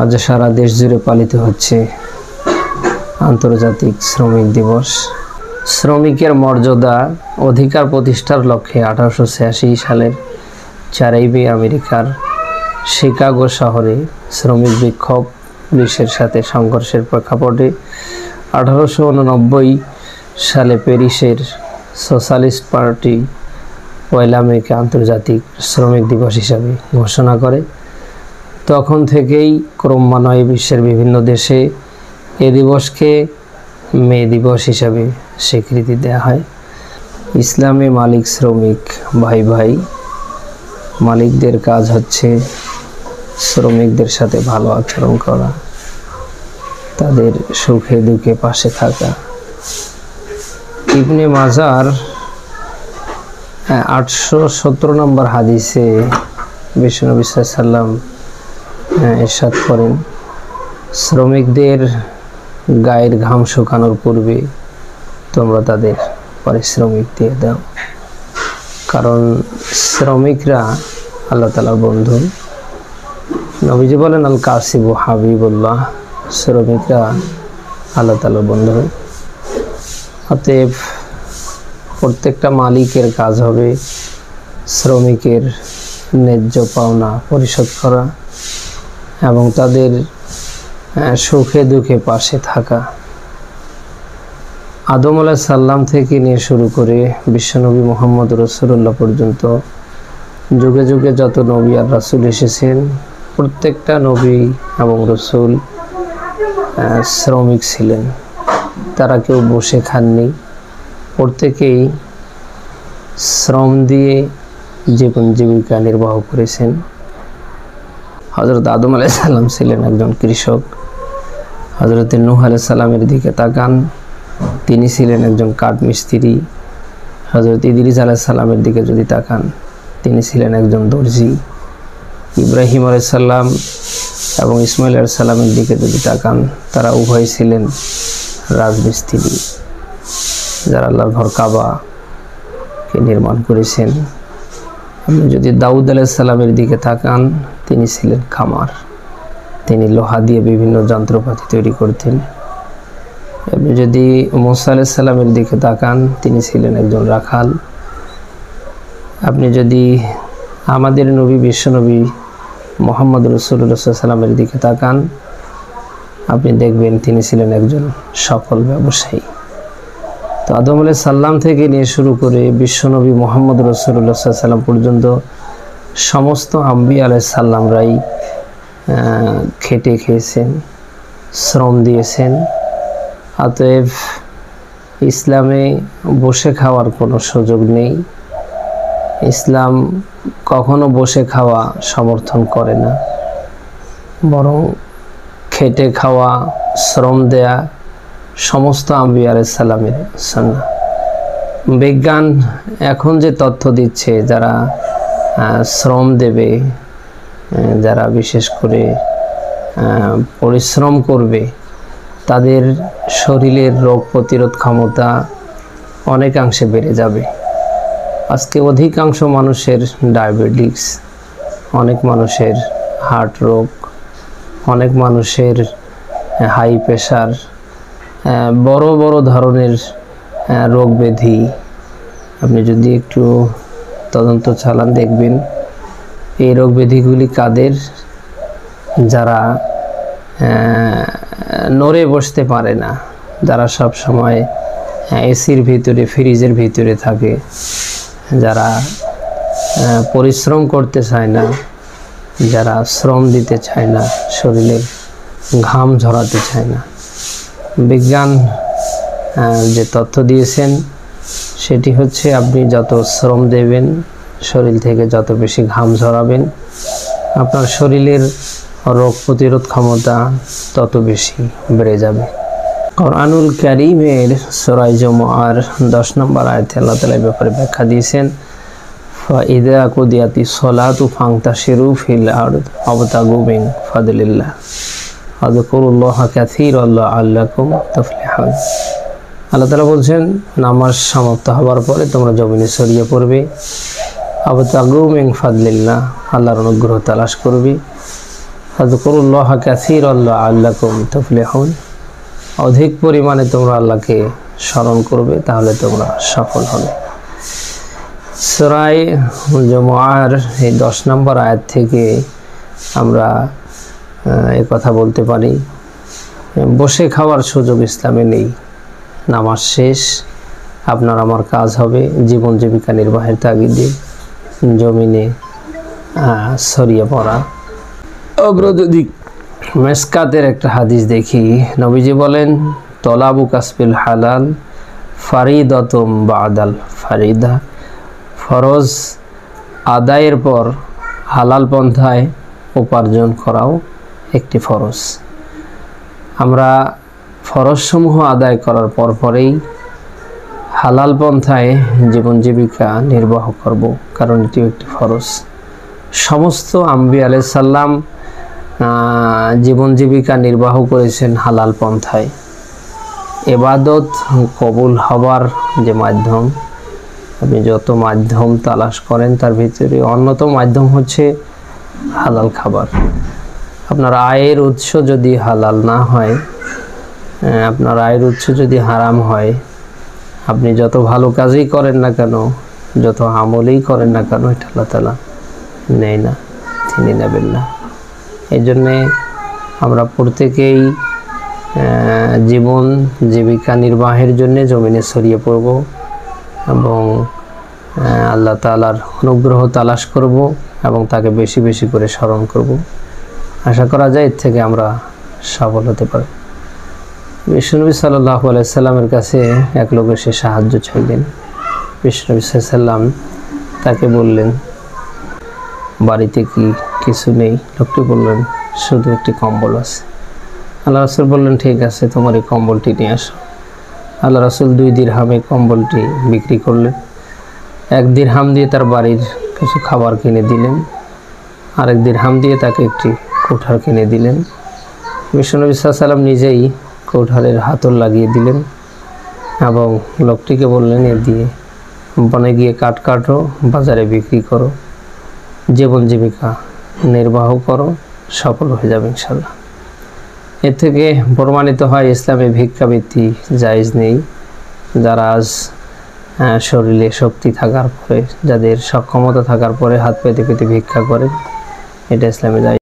আজ সারা দেশ জুড়ে পালিত হচ্ছে আন্তর্জাতিক শ্রমিক দিবস। শ্রমিকের মর্যাদা অধিকার প্রতিষ্ঠার লক্ষ্যে 1886 সালের 4 মে আমেরিকার শিকাগো শহরে শ্রমিক বিক্ষোভ পুলিশের সাথে সংঘর্ষের প্রেক্ষাপটে 1889 সালে প্যারিসের সোশ্যালিস্ট পার্টি 1 মেকে আন্তর্জাতিক শ্রমিক দিবস হিসাবে ঘোষণা করে। তখন থেকেই ক্রমান্বয়ে বিশ্বের বিভিন্ন দেশে এ দিবসকে মে দিবস হিসাবে স্বীকৃতি দেওয়া হয়। ইসলামে মালিক শ্রমিক ভাই ভাই। মালিকদের কাজ হচ্ছে শ্রমিকদের সাথে ভালো আচরণ করা, তাদের সুখে দুঃখে পাশে থাকা। ইবনে মাজার 817 নম্বর হাদিসে বিশ্বনবী সাল্লাল্লাহু আলাইহি ওয়াসাল্লাম ইরশাদ করেন, শ্রমিকদের গায়ের ঘাম শুকানোর পূর্বে তোমরা তাদের পারিশ্রমিক দিয়ে দাও, কারণ শ্রমিকরা আল্লাহ তাআলার বন্ধু। নবীজি বলেন, আল কাসিবু হাবিবুল্লাহ, শ্রমিকরা আল্লাহ তাআলার বন্ধু। অতএব প্রত্যেকটা মালিকের কাজ হবে শ্রমিকের ন্যায্য পাওনা পরিশোধ করা এবং তাদের সুখে দুঃখে পাশে থাকা। আদম আলাইহিস সালাম থেকে নিয়ে শুরু করে বিশ্বনবী মুহাম্মদ রাসূলুল্লাহ পর্যন্ত যুগে যুগে যত নবী আর রাসূল এসেছেন, প্রত্যেকটা নবী এবং রাসূল শ্রমিক ছিলেন। তারা কেউ বসে খাননি, প্রত্যেকেই শ্রম দিয়ে জীবন জীবিকা নির্বাহ করেছেন। হযরত আদম আলাইহিস সালাম ছিলেন একজন কৃষক। হযরত নূহ আলাইহিস সালামের দিকে তাকান, তিনি ছিলেন একজন কাঠমিস্ত্রি। হযরত ইদ্রিস আলাইহিস সালামের দিকে যদি তাকান, তিনি ছিলেন একজন দর্জি। ইব্রাহিম আলাইহিস সালাম এবং ইসমাইল আলাইহিস সালামের দিকে যদি তাকান, তারা উভয় ছিলেন রাজমিস্ত্রি, যারা আল্লাহর ঘর কাবাকে নির্মাণ করেছেন। আপনি যদি দাউদ আলাইহিস সালামের দিকে তাকান, তিনি ছিলেন কামার, তিনি লোহা দিয়ে বিভিন্ন যন্ত্রপাতি তৈরি করতেন। আপনি যদি মূসা আলাইহিস সালামের দিকে তাকান, তিনি ছিলেন একজন রাখাল। আপনি যদি আমাদের নবী বিশ্বনবী মুহাম্মদ রাসূলুল্লাহ সাল্লাল্লাহু আলাইহি ওয়াসাল্লামের দিকে তাকান, আপনি দেখবেন তিনি ছিলেন একজন সফল ব্যবসায়ী। তো আদম আলাইহিস সালাম থেকে নিয়ে শুরু করে বিশ্বনবী মুহাম্মদ রাসূলুল্লাহ সাল্লাল্লাহু আলাইহি ওয়াসাল্লাম পর্যন্ত সমস্ত আম্বিয়া আলাইহিস সালামরাই খেটে খেয়েছেন, শ্রম দিয়েছেন। অতএব ইসলামে বসে খাওয়ার কোনো সুযোগ নেই। ইসলাম কখনো বসে খাওয়া সমর্থন করে না, বরং খেটে খাওয়া, শ্রম দেয়া সমস্ত আম্বিয়া আলাইহিস সালামের সুন্নাহ। বিজ্ঞান এখন যে তথ্য দিচ্ছে, যারা শ্রম দেবে, যারা বিশেষ করে পরিশ্রম করবে, তাদের শরীরের রোগ প্রতিরোধ ক্ষমতা অনেকাংশে বেড়ে যাবে। আজকে অধিকাংশ মানুষের ডায়াবেটিস, অনেক মানুষের হার্ট রোগ, অনেক মানুষের হাই প্রেশার, বড় বড় ধরনের রোগ ব্যাধি। আপনি যদি একটু তদন্ত চালান, দেখবেন এই রোগ ব্যাধিগুলি কাদের? যারা নড়ে বসতে পারে না, যারা সব সময় এসির ভিতরে, ফ্রিজের ভিতরে থাকে, যারা পরিশ্রম করতে চায় না, যারা শ্রম দিতে চায় না, শরীরের ঘাম ঝরাতে চায় না। বিজ্ঞান যে তথ্য দিয়েছেন সেটি হচ্ছে, আপনি যত শ্রম দেবেন, শরীর থেকে যত বেশি ঘাম ঝরাবেন, আপনার শরীরের রোগ প্রতিরোধ ক্ষমতা তত বেশি বেড়ে যাবে। কোরআনুল কারীমের সূরা জুমআর 10 নম্বর আয়াতে আল্লাহ তাআলা এই ব্যাপারে ব্যাখ্যা দিয়েছেন, ফাইদা কুদিয়াতিস সালাতু ফান্তাশিরু ফিল আরদ ওয়াবতাগু মিন ফাদলিল্লাহ আযকুরুল্লাহা কাসীরান লাআল্লাকুম তুফলিহুন। আল্লাহ তাআলা বলছেন, নামাজ সমাপ্ত হওয়ার পরে তোমরা জমিনে ছড়িয়ে পড়বে, ওয়াবতাগু মিন ফাদলিল্লাহ, আল্লাহর অনুগ্রহ তালাশ করবে, ফাযকুরুল্লাহা কাসীরান লাআল্লাকুম তুফলিহুন, অধিক পরিমাণে তোমরা আল্লাহকে স্মরণ করবে, তাহলে তোমরা সফল হবে। সূরা জুমুআর এই 10 নম্বর আয়াত থেকে আমরা এই কথা বলতে পারি, বসে খাওয়ার সুযোগ ইসলামে নেই। নামাজ শেষ, আপনার আমার কাজ হবে জীবন জীবিকা নির্বাহের তাগিদে জমিনে ছড়িয়ে পড়া। আমরা যদি মেসকাতের একটা হাদিস দেখি, নবীজি বলেন, তলাবু কাসবিল হালাল ফারিদাতুম বাদাল ফারিদা, ফরজ আদায়ের পর হালাল পন্থায় উপার্জন করাও একটি ফরজ। আমরা ফরজসমূহ আদায় করার পরেই হালাল পন্থায় জীবন জীবিকা নির্বাহ করব, কারণ এটি একটি ফরজ। সমস্ত আম্বিয়া আলাইহিস সালাম জীবন জীবিকা নির্বাহ করেছেন হালাল পন্থায়। ইবাদত কবুল হবার যে মাধ্যম, আপনি যত মাধ্যম তালাশ করেন তার ভিতরে অন্যতম মাধ্যম হচ্ছে হালাল খাবার। আপনার আয়ের উৎস যদি হালাল না হয়, আপনার আয়ের উৎস যদি হারাম হয়, আপনি যত ভালো কাজই করেন না কেন, যত আমলই করেন না কেন, এটা আল্লাহ তাআলা নেয় না, তিনি নেবেন না। এই জন্যে আমরা প্রত্যেকেই জীবন জীবিকা নির্বাহের জন্য জমিনে ছড়িয়ে পড়ব এবং আল্লাহ তাআলার অনুগ্রহ তালাশ করব এবং তাকে বেশি বেশি করে স্মরণ করব। আশা করা যায় এর থেকে আমরা সফল হতে পারি। বিশ্বনবী সাল্লাল্লাহু আলাইহি সাল্লামের কাছে এক লোক এসে সাহায্য চাইলেন। বিশ্বনবী সাল্লাল্লাহু আলাইহি সাল্লাম তাকে বললেন, বাড়িতে কি কিছু নেই? লোকটি বললেন, শুধু একটি কম্বল আছে। আল্লাহ রাসূল বললেন, ঠিক আছে, তোমার এই কম্বলটি নিয়ে আসো। আল্লাহ রাসূল 2 দিরহামে কম্বলটি বিক্রি করলেন। 1 দিরহাম দিয়ে তার বাড়ির কিছু খাবার কিনে দিলেন, আরেক দিরহাম দিয়ে তাকে একটি কোঠার কিনে দিলেন। বিশ্বনবী সাল্লাল্লাহু আলাইহি সাল্লাম নিজেই কোঠারের হাতল লাগিয়ে দিলেন এবং লোকটিকে বললেন, এ দিয়ে বনে গিয়ে কাটো, বাজারে বিক্রি করো, জীবন জীবিকা নির্বাহ করো, সফল হয়ে যাবে ইনশাআল্লাহ। এর থেকে প্রমাণিত হয় ইসলামে ভিক্ষাবৃত্তি জায়েজ নেই। যারা আজ শরীরে শক্তি থাকার পরে, যাদের সক্ষমতা থাকার পরে হাত পেতে পেতে ভিক্ষা করে, এটা ইসলামে জায়েজ।